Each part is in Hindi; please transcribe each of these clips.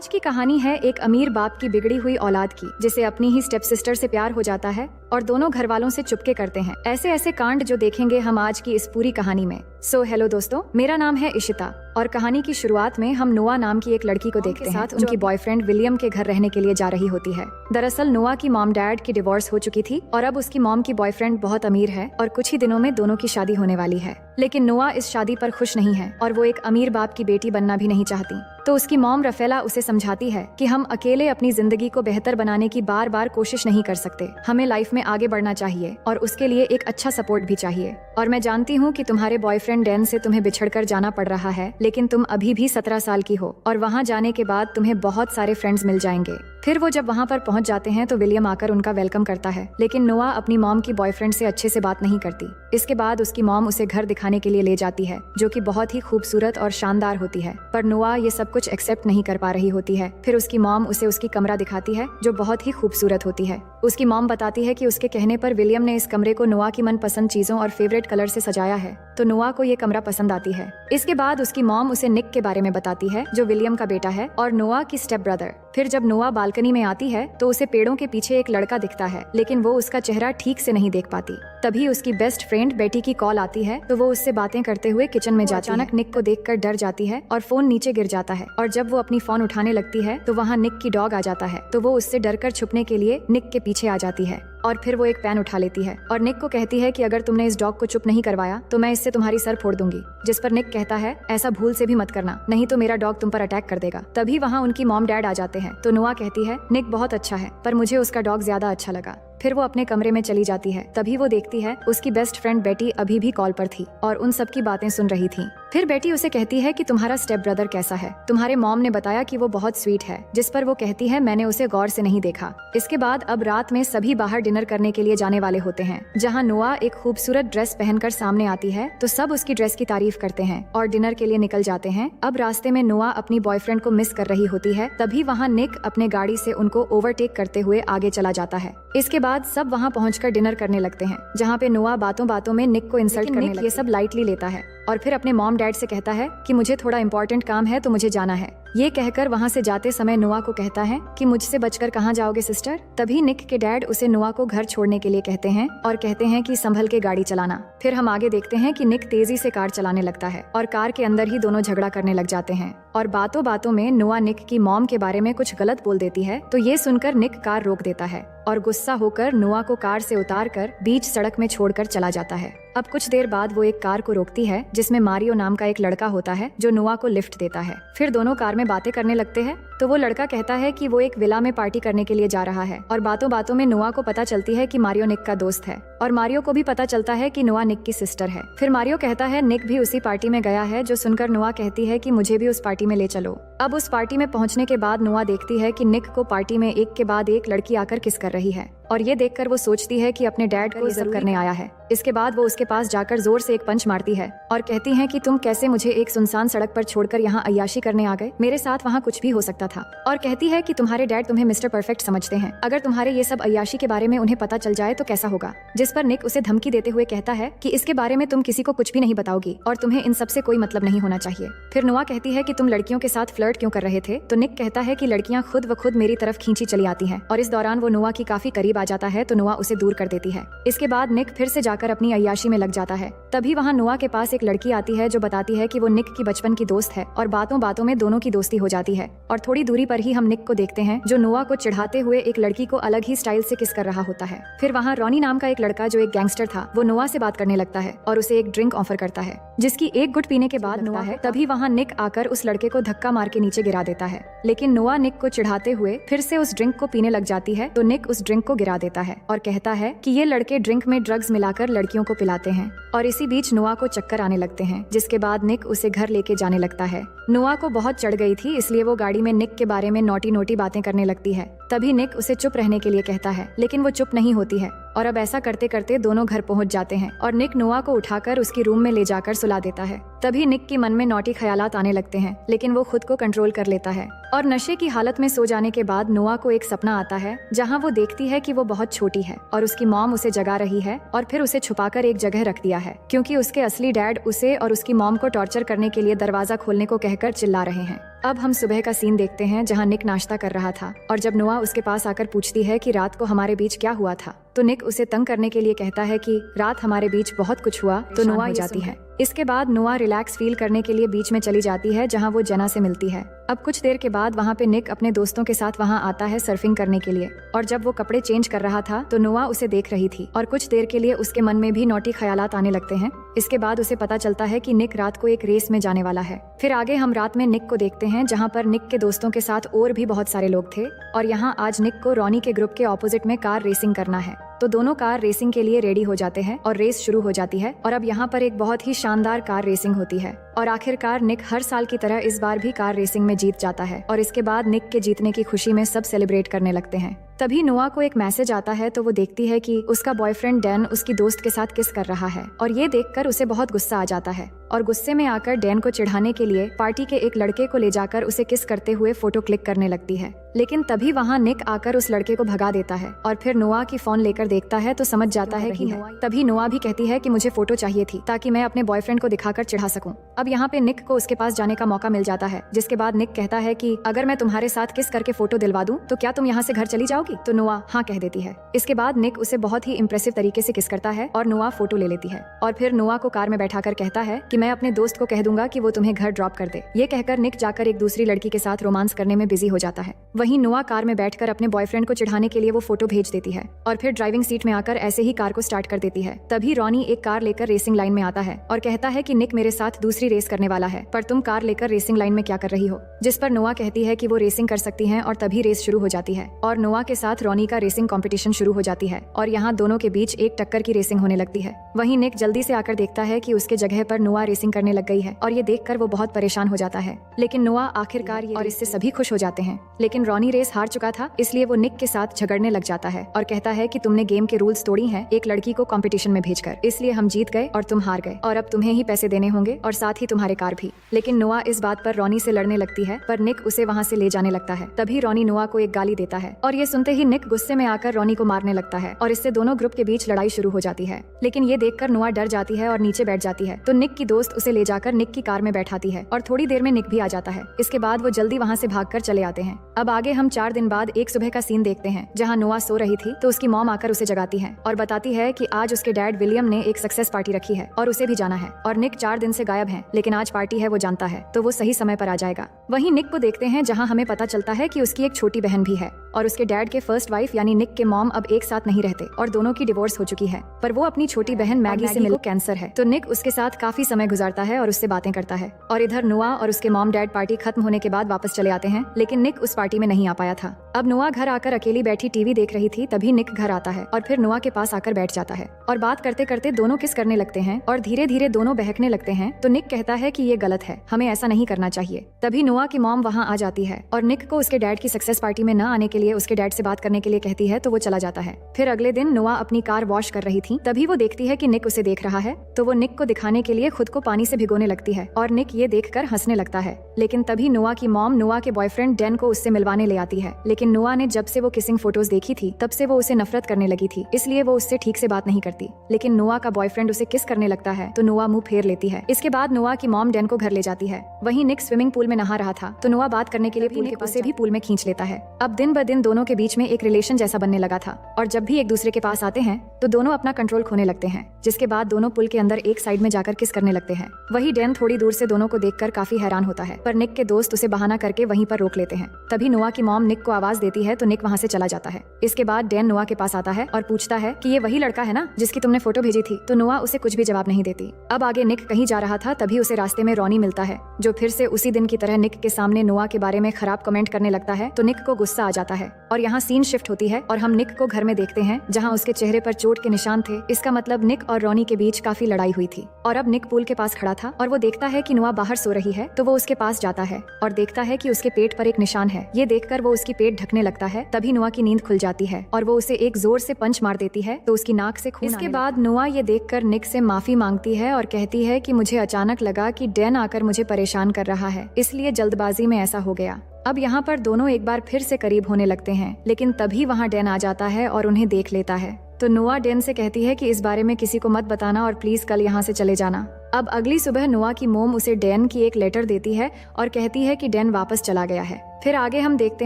आज की कहानी है एक अमीर बाप की बिगड़ी हुई औलाद की, जिसे अपनी ही स्टेप सिस्टर से प्यार हो जाता है और दोनों घर वालों से चुपके करते हैं। ऐसे ऐसे कांड जो देखेंगे हम आज की इस पूरी कहानी में। हेलो दोस्तों, मेरा नाम है इशिता और कहानी की शुरुआत में हम नोआ नाम की एक लड़की को देखते हैं। उनकी बॉयफ्रेंड विलियम के घर रहने के लिए जा रही होती है। दरअसल नोआ की मॉम डैड की डिवोर्स हो चुकी थी और अब उसकी मॉम की बॉयफ्रेंड बहुत अमीर है और कुछ ही दिनों में दोनों की शादी होने वाली है। लेकिन नोआ इस शादी पर खुश नहीं है और वो एक अमीर बाप की बेटी बनना भी नहीं चाहती। तो उसकी मॉम रफेला उसे समझाती है कि हम अकेले अपनी जिंदगी को बेहतर बनाने की बार बार कोशिश नहीं कर सकते, हमें लाइफ में आगे बढ़ना चाहिए और उसके लिए एक अच्छा सपोर्ट भी चाहिए। और मैं जानती हूँ कि तुम्हारे बॉयफ्रेंड डैन से तुम्हें बिछड़कर जाना पड़ रहा है, लेकिन तुम अभी भी 17 साल की हो और वहाँ जाने के बाद तुम्हें बहुत सारे फ्रेंड्स मिल जाएंगे। फिर वो जब वहाँ पर पहुँच जाते हैं तो विलियम आकर उनका वेलकम करता है, लेकिन नोआ अपनी मॉम की बॉयफ्रेंड से अच्छे से बात नहीं करती। इसके बाद उसकी मॉम उसे घर दिखाने के लिए ले जाती है, जो कि बहुत ही खूबसूरत और शानदार होती है, पर नोआ ये सब कुछ एक्सेप्ट नहीं कर पा रही होती है। फिर उसकी मॉम उसे उसकी कमरा दिखाती है, जो बहुत ही खूबसूरत होती है। उसकी मॉम बताती है कि उसके कहने पर विलियम ने इस कमरे को नोआ की मनपसंद चीजों और फेवरेट कलर से सजाया है, तो नोआ को ये कमरा पसंद आती है। इसके बाद उसकी मॉम उसे निक के बारे में बताती है, जो विलियम का बेटा है और नोआ की स्टेप ब्रदर। फिर जब नोआ बालकनी में आती है तो उसे पेड़ों के पीछे एक लड़का दिखता है, लेकिन वो उसका चेहरा ठीक से नहीं देख पाती। तभी उसकी बेस्ट फ्रेंड बेटी की कॉल आती है, तो वो उससे बातें करते हुए किचन में जाती है। अचानक निक को देखकर डर जाती है और फोन नीचे गिर जाता है, और जब वो अपनी फोन उठाने लगती है तो वहाँ निक की डॉग आ जाता है, तो वो उससे डरकर छुपने के लिए निक के पीछे आ जाती है। और फिर वो एक पेन उठा लेती है और निक को कहती है कि अगर तुमने इस डॉग को चुप नहीं करवाया तो मैं इससे तुम्हारी सर फोड़ दूंगी। जिस पर निक कहता है, ऐसा भूल से भी मत करना, नहीं तो मेरा डॉग तुम पर अटैक कर देगा। तभी वहाँ उनकी मॉम डैड आ जाते हैं, तो नोआ कहती है, निक बहुत अच्छा है पर मुझे उसका डॉग ज्यादा अच्छा लगा। फिर वो अपने कमरे में चली जाती है। तभी वो देखती है उसकी बेस्ट फ्रेंड बेटी अभी भी कॉल पर थी और उन सब की बातें सुन रही थी। फिर बेटी उसे कहती है कि तुम्हारा स्टेप ब्रदर कैसा है, तुम्हारे मॉम ने बताया कि वो बहुत स्वीट है। जिस पर वो कहती है, मैंने उसे गौर से नहीं देखा। इसके बाद अब रात में सभी बाहर डिनर करने के लिए जाने वाले होते हैं, जहाँ नोआ एक खूबसूरत ड्रेस पहनकर सामने आती है, तो सब उसकी ड्रेस की तारीफ करते हैं और डिनर के लिए निकल जाते हैं। अब रास्ते में नोआ अपनी बॉयफ्रेंड को मिस कर रही होती है। तभी वहाँ निक अपने गाड़ी से उनको ओवरटेक करते हुए आगे चला जाता है। इसके बाद सब वहाँ पहुंचकर डिनर करने लगते हैं, जहाँ पे नोआ बातों बातों में निक को इंसल्ट करने लगता है। ये सब लाइटली लेता है और फिर अपने मॉम डैड से कहता है कि मुझे थोड़ा इंपॉर्टेंट काम है तो मुझे जाना है। ये कहकर वहाँ से जाते समय नोआ को कहता है कि मुझसे बचकर कहाँ जाओगे सिस्टर। तभी निक के डैड उसे नोआ को घर छोड़ने के लिए कहते हैं और कहते हैं कि संभल के गाड़ी चलाना। फिर हम आगे देखते हैं कि निक तेजी से कार चलाने लगता है और कार के अंदर ही दोनों झगड़ा करने लग जाते हैं और बातों बातों में नोआ निक की मॉम के बारे में कुछ गलत बोल देती है, तो ये सुनकर निक कार रोक देता है और गुस्सा होकर नोआ को कार से उतारकर बीच सड़क में छोड़कर चला जाता है। अब कुछ देर बाद वो एक कार को रोकती है, जिसमें मारियो नाम का एक लड़का होता है, जो नोआ को लिफ्ट देता है। फिर दोनों कार में बातें करने लगते हैं, तो वो लड़का कहता है कि वो एक विला में पार्टी करने के लिए जा रहा है और बातों बातों में नोआ को पता चलती है कि मारियो निक का दोस्त है और मारियो को भी पता चलता है कि नोआ निक की सिस्टर है। फिर मारियो कहता है निक भी उसी पार्टी में गया है, जो सुनकर नोआ कहती है कि मुझे भी उस पार्टी में ले चलो। अब उस पार्टी में पहुंचने के बाद नोआ देखती है कि निक को पार्टी में एक के बाद एक लड़की आकर किस कर रही है और ये देखकर वो सोचती है कि अपने डैड को ये सब करने आया है। इसके बाद वो उसके पास जाकर जोर से एक पंच मारती है और कहती है कि तुम कैसे मुझे एक सुनसान सड़क पर छोड़कर यहाँ अय्याशी करने आ गए, मेरे साथ वहाँ कुछ भी हो सकता था। और कहती है कि तुम्हारे डैड तुम्हें मिस्टर परफेक्ट समझते हैं, अगर तुम्हारे ये सब अय्याशी के बारे में उन्हें पता चल जाए तो कैसा होगा। जिस पर निक उसे धमकी देते हुए कहता है कि इसके बारे में तुम किसी को कुछ भी नहीं बताओगी और तुम्हें इन सब से कोई मतलब नहीं होना चाहिए। फिर नोआ कहती है कि तुम लड़कियों के साथ फ्लर्ट क्यों कर रहे थे, तो निक कहता है कि लड़कियां खुद व खुद मेरी तरफ खींची चली आती हैं और इस दौरान वो नोआ की काफी करीब आ जाता है, तो नोआ उसे दूर कर देती है। इसके बाद निक फिर से जाकर अपनी अय्याशी में लग जाता है। तभी वहाँ नोआ के पास एक लड़की आती है, जो बताती है कि वो निक की बचपन की दोस्त है और बातों बातों में दोनों की दोस्ती हो जाती है। और थोड़ी दूरी पर ही हम निक को देखते हैं, जो नोआ को चिढ़ाते हुए एक लड़की को अलग ही स्टाइल से किस कर रहा होता है। फिर वहाँ रॉनी नाम का एक लड़का, जो एक गैंगस्टर था, वो नोआ से बात करने लगता है और उसे एक ड्रिंक ऑफर करता है, जिसकी एक गुट पीने के बाद नोआ है। तभी वहाँ निक आकर उस लड़के को धक्का मार के नीचे गिरा देता है, लेकिन नोआ निक को चिढ़ाते हुए फिर से उस ड्रिंक को पीने लग जाती है, तो निक उस ड्रिंक को गिरा देता है और कहता है कि ये लड़के ड्रिंक में ड्रग्स मिलाकर लड़कियों को पिलाते हैं। और इसी बीच नोआ को चक्कर आने लगते हैं, जिसके बाद निक उसे घर लेके जाने लगता है। नोआ को बहुत चढ़ गई थी, इसलिए वो गाड़ी में निक के बारे में नोटी नोटी बातें करने लगती है। तभी निक उसे चुप रहने के लिए कहता है, लेकिन वो चुप नहीं होती है और अब ऐसा करते करते दोनों घर पहुंच जाते हैं और निक नोआ को उठाकर उसकी रूम में ले जाकर सुला देता है। तभी निक के मन में नौटी ख्यालात आने लगते हैं, लेकिन वो खुद को कंट्रोल कर लेता है और नशे की हालत में सो जाने के बाद नोआ को एक सपना आता है, जहां वो देखती है कि वो बहुत छोटी है और उसकी मॉम उसे जगा रही है और फिर उसे छुपाकर एक जगह रख दिया है, क्योंकि उसके असली डैड उसे और उसकी मॉम को टॉर्चर करने के लिए दरवाजा खोलने को कहकर चिल्ला रहे हैं। अब हम सुबह का सीन देखते हैं जहाँ निक नाश्ता कर रहा था और जब नोआ उसके पास आकर पूछती है कि रात को हमारे बीच क्या हुआ था, तो निक उसे तंग करने के लिए कहता है कि रात हमारे बीच बहुत कुछ हुआ, तो नोआ हो जाती है। इसके बाद नोआ रिलैक्स फील करने के लिए बीच में चली जाती है जहाँ वो जेना से मिलती है। अब कुछ देर के बाद वहाँ पे निक अपने दोस्तों के साथ वहाँ आता है सर्फिंग करने के लिए, और जब वो कपड़े चेंज कर रहा था तो नोआ उसे देख रही थी और कुछ देर के लिए उसके मन में भी नॉटी ख्यालात आने लगते हैं। इसके बाद उसे पता चलता है कि निक रात को एक रेस में जाने वाला है। फिर आगे हम रात में निक को देखते हैं जहाँ पर निक के दोस्तों के साथ और भी बहुत सारे लोग थे, और यहाँ आज निक को रॉनी के ग्रुप के ऑपोजिट में कार रेसिंग करना है। तो दोनों कार रेसिंग के लिए रेडी हो जाते हैं और रेस शुरू हो जाती है। और अब यहाँ पर एक बहुत ही शानदार कार रेसिंग होती है और आखिरकार निक हर साल की तरह इस बार भी कार रेसिंग में जीत जाता है। और इसके बाद निक के जीतने की खुशी में सब सेलिब्रेट करने लगते हैं। तभी नोआ को एक मैसेज आता है तो वो देखती है कि उसका बॉयफ्रेंड डैन उसकी दोस्त के साथ किस कर रहा है, और ये देखकर उसे बहुत गुस्सा आ जाता है और गुस्से में आकर डैन को चिढ़ाने के लिए पार्टी के एक लड़के को ले जाकर उसे किस करते हुए फोटो क्लिक करने लगती है। लेकिन तभी वहाँ निक आकर उस लड़के को भगा देता है और फिर नोआ की फोन लेकर देखता है तो समझ जाता है कि है। तभी नोआ भी कहती है कि मुझे फोटो चाहिए थी ताकि मैं अपने बॉयफ्रेंड को दिखाकर चिढ़ा सकूं। अब यहाँ पे निक को उसके पास जाने का मौका मिल जाता है, जिसके बाद निक कहता है कि अगर मैं तुम्हारे साथ किस करके फोटो दिलवा दूं तो क्या तुम यहाँ से घर चली जाओगी? तो नोआ हाँ कह देती है। इसके बाद निक उसे बहुत ही इम्प्रेसिव तरीके से किस करता है और नोआ फोटो ले लेती है और फिर नोआ को कार में बैठाकर कहता है कि मैं अपने दोस्त को कह दूंगा कि वो तुम्हें घर ड्रॉप कर दे। ये कहकर निक जाकर एक दूसरी लड़की के साथ रोमांस करने में बिजी हो जाता है। वहीं नोआ कार में बैठकर अपने बॉयफ्रेंड को चिढ़ाने के लिए वो फोटो भेज देती है और फिर ड्राइविंग सीट में आकर ऐसे ही कार को स्टार्ट कर देती है। तभी रॉनी एक कार लेकर रेसिंग लाइन में आता है और कहता है कि निक मेरे साथ दूसरी रेस करने वाला है, पर तुम कार लेकर रेसिंग लाइन में क्या कर रही हो? जिस पर नोआ कहती है कि वो रेसिंग कर सकती हैं और तभी रेस शुरू हो जाती है और नोआ के साथ रॉनी का रेसिंग कंपटीशन शुरू हो जाती है और यहाँ दोनों के बीच एक टक्कर की रेसिंग होने लगती है। वहीं निक जल्दी से आकर देखता है कि उसके जगह पर नोआ रेसिंग करने लग गई है और ये देखकर वो बहुत परेशान हो जाता है। लेकिन नोआ आखिरकार और इससे सभी खुश हो जाते हैं। लेकिन रॉनी रेस हार चुका था, इसलिए वो निक के साथ झगड़ने लग जाता है और कहता है कि तुमने गेम के रूल्स तोड़ी हैं एक लड़की को कंपटीशन में भेजकर, इसलिए हम जीत गए और तुम हार गए और अब तुम्हें ही पैसे देने होंगे और साथ ही तुम्हारे कार भी। लेकिन नोआ इस बात पर रॉनी से लड़ने लगती है, पर निक उसे वहाँ से ले जाने लगता है। तभी रॉनी नोआ को एक गाली देता है और ये सुनते ही निक गुस्से में आकर रॉनी को मारने लगता है और इससे दोनों ग्रुप के बीच लड़ाई शुरू हो जाती है। लेकिन ये देखकर नोआ डर जाती है और नीचे बैठ जाती है, तो निक की दोस्त उसे ले जाकर निक की कार में बैठाती है और थोड़ी देर में निक भी आ जाता है। इसके बाद वो जल्दी वहाँ से भागकर चले आते हैं। अब आगे हम 4 दिन बाद एक सुबह का सीन देखते हैं जहाँ नोआ सो रही थी तो उसकी मॉम आकर उसे जगाती है और बताती है कि आज उसके डैड विलियम ने एक सक्सेस पार्टी रखी है और उसे भी जाना है और निक 4 दिन से गायब है, लेकिन आज पार्टी है वो जानता है तो वो सही समय पर आ जाएगा। वहीं निक को देखते हैं जहाँ हमें पता चलता है कि उसकी एक छोटी बहन भी है और उसके डैड के फर्स्ट वाइफ यानी निक के मॉम अब एक साथ नहीं रहते और दोनों की डिवोर्स हो चुकी है, पर वो अपनी छोटी बहन मैगी से मिल कैंसर है, तो निक उसके साथ काफी समय गुजारता है और उससे बातें करता है। और इधर नोआ और उसके मॉम डैड पार्टी खत्म होने के बाद वापस चले आते हैं, लेकिन निक उस पार्टी में नहीं आ पाया था। अब नोआ घर आकर अकेली बैठी टीवी देख रही थी, तभी निक घर आता है और फिर नोआ के पास आकर बैठ जाता है और बात करते करते दोनों किस करने लगते हैं और धीरे धीरे दोनों बहकने लगते हैं। तो निक कहता है कि ये गलत है, हमें ऐसा नहीं करना चाहिए। तभी नोआ की मॉम वहाँ आ जाती है और निक को उसके डैड की सक्सेस पार्टी में न आने के लिए उसके डैड से बात करने के लिए कहती है, तो वो चला जाता है। फिर अगले दिन नोआ अपनी कार वॉश कर रही थी, तभी वो देखती है कि निक उसे देख रहा है, तो वो निक को दिखाने के लिए खुद को पानी से भिगोने लगती है और निक ये देखकर हंसने लगता है। लेकिन तभी नोआ की मॉम नोआ के बॉयफ्रेंड डैन को उससे मिलवाने ले आती है, लेकिन नोआ ने जब से वो किसिंग फोटोज देखी थी तब से वो उसे नफरत करने लगी थी, इसलिए वो उससे ठीक से बात नहीं करती। लेकिन नोआ का बॉयफ्रेंड उसे किस करने लगता है तो नोआ मुंह फेर लेती है। इसके बाद नोआ की मॉम डैन को घर ले जाती है। वहीं निक स्विमिंग पूल में नहा रहा था, तो नोआ बात करने के लिए पूल के पास उसे भी पूल में खींच लेता है। अब दिन ब दिन दोनों के बीच में एक रिलेशन जैसा बनने लगा था और जब भी एक दूसरे के पास आते हैं तो दोनों अपना कंट्रोल खोने लगते हैं, जिसके बाद दोनों पुल के अंदर एक साइड में जाकर किस करने लगते हैं। वही डैन थोड़ी दूर से दोनों को देखकर काफी हैरान होता है, पर निक के दोस्त उसे बहाना करके वहीं पर रोक लेते हैं। तभी नोआ की मॉम निक को आवाज देती है तो निक वहाँ से चला जाता है। इसके बाद डैन नोआ के पास आता है और पूछता है कि ये वही लड़का है ना जिसकी तुमने फोटो भेजी थी, तो नोआ उसे कुछ भी जवाब नहीं देती। अब आगे निक कहीं जा रहा था, तभी उसे रास्ते में रॉनी मिलता है, जो फिर से उसी दिन की तरह निक के सामने नोआ के बारे में खराब कमेंट करने लगता है, तो निक को गुस्सा आ जाता है और यहाँ सीन शिफ्ट होती है और हम निक को घर में देखते हैं जहाँ उसके चेहरे पर चोट के निशान थे। इसका मतलब निक और रॉनी के बीच काफी लड़ाई हुई थी और अब निक पूल के पास खड़ा था और वो देखता है कि नोआ बाहर सो रही है, तो वो उसके पास जाता है और देखता है कि उसके पेट पर एक निशान है। ये देखकर वो उसकी पेट ढकने लगता है। तभी नोआ की नींद खुल जाती है और वो उसे एक जोर से पंच मार देती है, तो उसकी नाक से खून। इसके बाद नोआ ये देखकर निक से माफी मांगती है और कहती है कि मुझे अचानक लगा कि डैन आकर मुझे परेशान कर रहा है, इसलिए जल्दबाजी में ऐसा हो गया। अब यहाँ पर दोनों एक बार फिर से करीब होने लगते हैं, लेकिन तभी वहाँ डैन आ जाता है और उन्हें देख लेता है। तो नोआ डैन से कहती है कि इस बारे में किसी को मत बताना और प्लीज कल यहाँ से चले जाना। अब अगली सुबह नोआ की मोम उसे डैन की एक लेटर देती है और कहती है कि डैन वापस चला गया है। फिर आगे हम देखते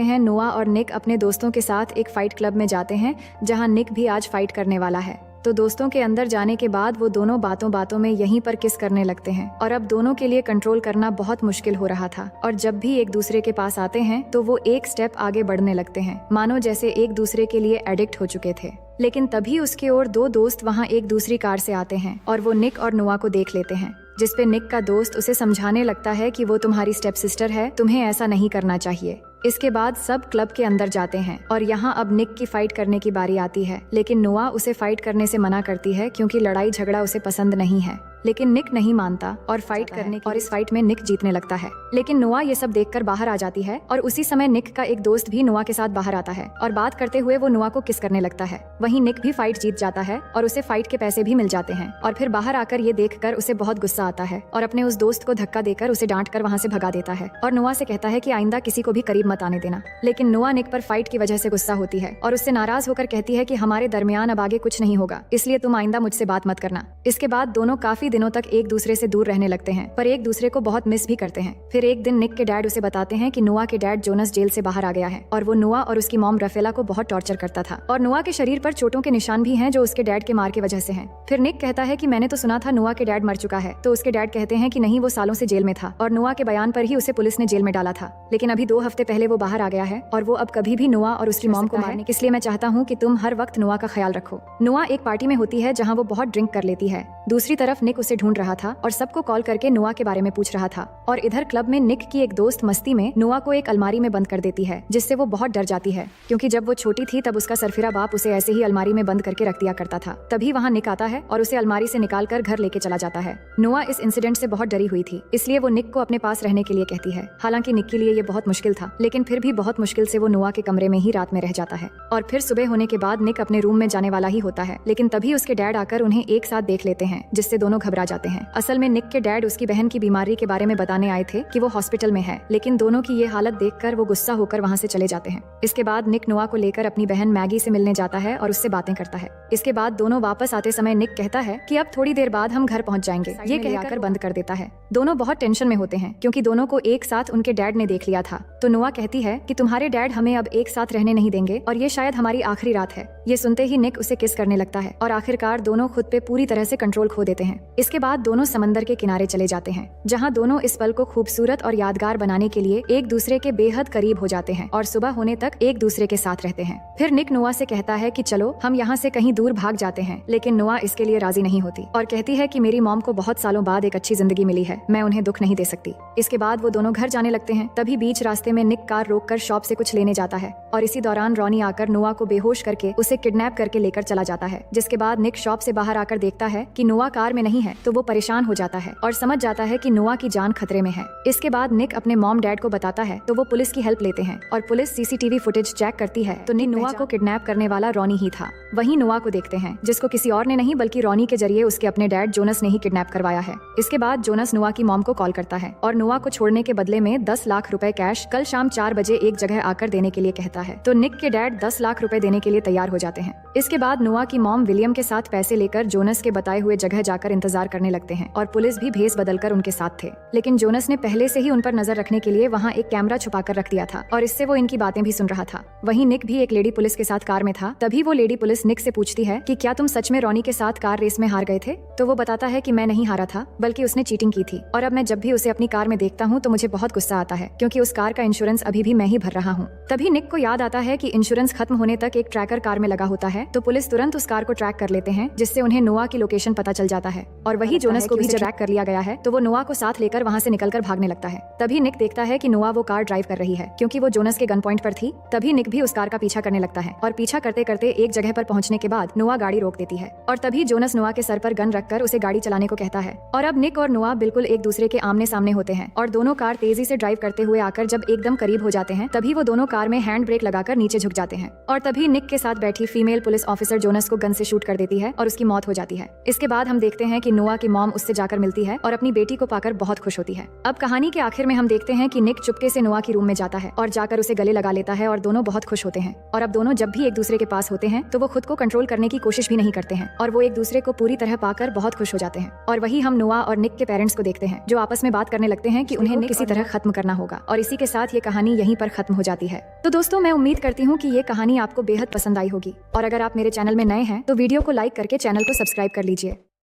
हैं नोआ और निक अपने दोस्तों के साथ एक फाइट क्लब में जाते हैं जहां निक भी आज फाइट करने वाला है। तो दोस्तों के अंदर जाने के बाद वो दोनों बातों बातों में यहीं पर किस करने लगते हैं और अब दोनों के लिए कंट्रोल करना बहुत मुश्किल हो रहा था और जब भी एक दूसरे के पास आते हैं तो वो एक स्टेप आगे बढ़ने लगते हैं, मानो जैसे एक दूसरे के लिए एडिक्ट हो चुके थे। लेकिन तभी उसके और दो दोस्त वहाँ एक दूसरी कार से आते हैं और वो निक और नोआ को देख लेते हैं, जिसपे निक का दोस्त उसे समझाने लगता है कि वो तुम्हारी स्टेप सिस्टर है, तुम्हें ऐसा नहीं करना चाहिए। इसके बाद सब क्लब के अंदर जाते हैं और यहाँ अब निक की फाइट करने की बारी आती है, लेकिन नोआ उसे फाइट करने से मना करती है क्योंकि लड़ाई झगड़ा उसे पसंद नहीं है। लेकिन निक नहीं मानता और फाइट करने और इस फाइट में निक जीतने लगता है। लेकिन नोआ ये सब देखकर बाहर आ जाती है और उसी समय निक का एक दोस्त भी नोआ के साथ बाहर आता है और बात करते हुए वो नोआ को किस करने लगता है। वहीं निक भी फाइट जीत जाता है और उसे फाइट के पैसे भी मिल जाते हैं और फिर बाहर आकर ये देखकर उसे बहुत गुस्सा आता है और अपने उस दोस्त को धक्का देकर उसे डांट कर वहाँ से भगा देता है और नोआ से कहता है कि आइंदा किसी को भी करीब मत आने देना। लेकिन नोआ निक पर फाइट की वजह से गुस्सा होती है और उससे नाराज होकर कहती है कि हमारे दरमियान अब आगे कुछ नहीं होगा, इसलिए तुम आइंदा मुझसे बात मत करना। इसके बाद दोनों काफी दिनों तक एक दूसरे से दूर रहने लगते हैं पर एक दूसरे को बहुत मिस भी करते हैं। फिर एक दिन निक के डैड उसे बताते हैं कि नोआ के डैड जोनस जेल से बाहर आ गया है और वो नोआ और उसकी मॉम रफेला को बहुत टॉर्चर करता था और नोआ के शरीर पर चोटों के निशान भी हैं जो उसके डैड के मार की वजह से हैं। फिर निक कहता है कि मैंने तो सुना था नोआ के डैड मर चुका है, तो उसके डैड कहते हैं कि नहीं, वो सालों से जेल में था और नोआ के बयान पर ही उसे पुलिस ने जेल में डाला था, लेकिन अभी 2 हफ्ते पहले वो बाहर आ गया है और वो अब कभी भी नोआ और उसकी मॉम को मारने, इसलिए मैं चाहता हूँ कि तुम हर वक्त नोआ का ख्याल रखो। नोआ एक पार्टी में होती है जहाँ वो बहुत ड्रिंक कर लेती है। दूसरी तरफ निक उसे ढूंढ रहा था और सबको कॉल करके नोआ के बारे में पूछ रहा था और इधर क्लब में निक की एक दोस्त मस्ती में नोआ को एक अलमारी में बंद कर देती है, जिससे वो बहुत डर जाती है क्योंकि जब वो छोटी थी तब उसका सरफिरा बाप उसे ऐसे ही अलमारी में बंद करके रख दिया करता था। तभी वहाँ निक आता है और उसे अलमारी से निकाल कर घर लेके चला जाता है। नोआ इस इंसिडेंट से बहुत डरी हुई थी, इसलिए वो निक को अपने पास रहने के लिए कहती है। हालांकि निक के लिए ये बहुत मुश्किल था, लेकिन फिर भी बहुत मुश्किल से वो नोआ के कमरे में ही रात में रह जाता है और फिर सुबह होने के बाद निक अपने रूम में जाने वाला ही होता है, लेकिन तभी उसके डैड आकर उन्हें एक साथ देख लेते हैं, जिससे दोनों घबरा जाते हैं। असल में निक के डैड उसकी बहन की बीमारी के बारे में बताने आए थे कि वो हॉस्पिटल में है, लेकिन दोनों की ये हालत देखकर वो गुस्सा होकर वहाँ से चले जाते हैं। इसके बाद निक नोआ को लेकर अपनी बहन मैगी से मिलने जाता है और उससे बातें करता है। इसके बाद दोनों वापस आते समय निक कहता है कि अब थोड़ी देर बाद हम घर पहुँच जाएंगे, ये कहकर बंद कर देता है। दोनों बहुत टेंशन में होते हैं क्योंकि दोनों को एक साथ उनके डैड ने देख लिया था। तो नोआ कहती है कि तुम्हारे डैड हमें अब एक साथ रहने नहीं देंगे और ये शायद हमारी आखिरी रात है। ये सुनते ही निक उसे किस करने लगता है और आखिरकार दोनों खुद पे पूरी तरह से कंट्रोल खो देते हैं। इसके बाद दोनों समंदर के किनारे चले जाते हैं जहाँ दोनों इस पल को खूबसूरत और यादगार बनाने के लिए एक दूसरे के बेहद करीब हो जाते हैं और सुबह होने तक एक दूसरे के साथ रहते हैं। फिर निक नोआ से कहता है कि चलो हम यहाँ से कहीं दूर भाग जाते हैं, लेकिन नोआ इसके लिए राजी नहीं होती और कहती है कि मेरी मॉम को बहुत सालों बाद एक अच्छी जिंदगी मिली है, मैं उन्हें दुख नहीं दे सकती। इसके बाद वो दोनों घर जाने लगते हैं। तभी बीच रास्ते में निक कार रोककर शॉप से कुछ लेने जाता है और इसी दौरान रॉनी आकर नोआ को बेहोश करके उसे किडनैप करके लेकर चला जाता है। जिसके बाद निक शॉप से बाहर आकर देखता है कि नोआ कार में नहीं है, तो वो परेशान हो जाता है और समझ जाता है कि नोआ की जान खतरे में है। इसके बाद निक अपने मॉम डैड को बताता है तो वो पुलिस की हेल्प लेते हैं और पुलिस सीसीटीवी फुटेज चेक करती है तो निक नोआ को किडनैप करने वाला रॉनी ही था। वहीं नोआ को देखते हैं जिसको किसी और ने नहीं बल्कि रॉनी के जरिए उसके अपने डैड जोनस ने ही किडनैप करवाया है। इसके बाद जोनस नोआ की मॉम को कॉल करता है और नोआ को छोड़ने के बदले में 10 लाख रुपए कैश कल शाम 4 बजे एक जगह आकर देने के लिए कहता है। तो निक के डैड 10 लाख रुपए देने के लिए तैयार हो जाते हैं। इसके बाद नोआ की मॉम विलियम के साथ पैसे लेकर जोनस के बताए हुए जगह जाकर इंतजार करने लगते हैं और पुलिस भी भेस बदलकर उनके साथ थे, लेकिन जोनस ने पहले से ही उन पर नजर रखने के लिए वहाँ एक कैमरा छुपाकर रख दिया था और इससे वो इनकी बातें भी सुन रहा था। वहीं निक भी एक लेडी पुलिस के साथ कार में था। तभी वो लेडी पुलिस निक से पूछती है कि क्या तुम सच में रॉनी के साथ कार रेस में हार गए थे? तो वो बताता है कि मैं नहीं हारा था, बल्कि उसने चीटिंग की थी और अब मैं जब भी उसे अपनी कार में देखता हूँ तो मुझे बहुत गुस्सा आता है क्योंकि उस कार का इंश्योरेंस अभी भी मैं ही भर रहा हूँ। तभी निक को याद आता है कि इंश्योरेंस खत्म होने तक एक ट्रैकर कार में लगा होता है, तो पुलिस तुरंत उस कार को ट्रैक कर लेते हैं, जिससे उन्हें नोआ की लोकेशन पता चल जाता है और वही जोनस को भी ट्रैक कर लिया गया है। तो वो नोआ को साथ लेकर वहाँ से निकलकर भागने लगता है। तभी निक देखता है कि नोआ वो कार ड्राइव कर रही है क्योंकि वो जोनस के गन पॉइंट पर थी। तभी निक भी उस कार का पीछा करने लगता है और पीछा करते करते एक जगह पर पहुंचने के बाद नोआ गाड़ी रोक देती है और तभी जोनस नोआ के सर पर गन रखकर उसे गाड़ी चलाने को कहता है और अब निक और नोआ बिल्कुल एक दूसरे के आमने सामने होते हैं और दोनों कार तेजी से ड्राइव करते हुए आकर जब एकदम करीब हो जाते हैं तभी वो दोनों कार में हैंड ब्रेक लगाकर नीचे झुक जाते हैं और तभी निक के साथ बैठी फीमेल पुलिस ऑफिसर जोनस को गन से शूट कर देती है और उसकी मौत हो जाती है। इसके बाद हम देखते हैं कि नोआ की मॉम उससे जाकर मिलती है और अपनी बेटी को पाकर बहुत खुश होती है। अब कहानी के आखिर में हम देखते हैं कि निक चुपके से नोआ की रूम में जाता है और जाकर उसे गले लगा लेता है और दोनों बहुत खुश होते हैं। और अब दोनों जब भी एक दूसरे के पास होते हैं तो वो खुद को कंट्रोल करने की कोशिश भी नहीं करते हैं और वो एक दूसरे को पूरी तरह पाकर बहुत खुश हो जाते हैं। और वही हम नोआ और निक के पेरेंट्स को देखते हैं जो आपस में बात करने लगते हैं कि उन्हें किसी तरह खत्म करना होगा। और इसी के साथ ये कहानी यहीं पर खत्म हो जाती है। तो दोस्तों, मैं उम्मीद करती हूँ कि ये कहानी आपको बेहद पसंद आई होगी और अगर आप मेरे चैनल में नए हैं तो वीडियो को लाइक करके चैनल को सब्सक्राइब कर लीजिए।